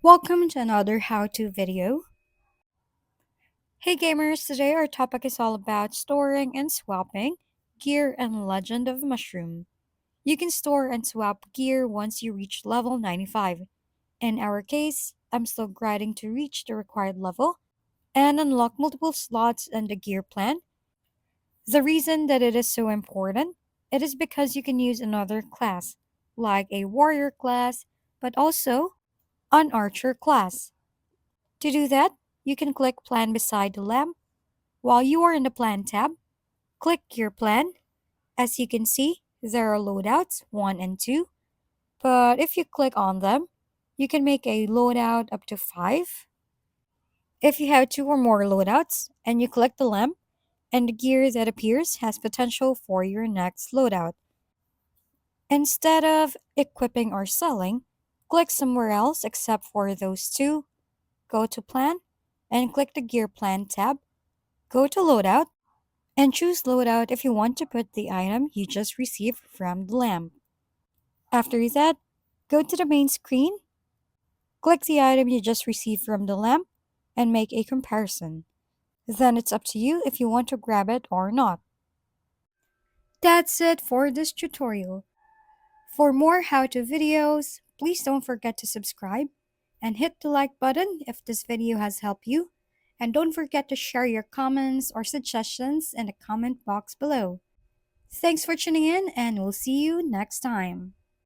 Welcome to another how-to video. Hey gamers, today our topic is all about storing and swapping gear and Legend of Mushroom. You can store and swap gear once you reach level 95. In our case, I'm still grinding to reach the required level and unlock multiple slots in the gear plan. The reason that it is so important, it is because you can use another class, like a warrior class, but also an archer class. To do that, you can click Plan beside the lamp. While you are in the Plan tab, click Gear Plan. As you can see, there are loadouts 1 and 2, but if you click on them, you can make a loadout up to 5. If you have 2 or more loadouts and you click the lamp, and the gear that appears has potential for your next loadout. Instead of equipping or selling, click somewhere else except for those 2, go to Plan, and click the Gear Plan tab. Go to Loadout and choose Loadout if you want to put the item you just received from the lamp. After that, go to the main screen, click the item you just received from the lamp, and make a comparison. Then it's up to you if you want to grab it or not. That's it for this tutorial. For more how-to videos, please don't forget to subscribe and hit the like button if this video has helped you. And don't forget to share your comments or suggestions in the comment box below. Thanks for tuning in, and we'll see you next time.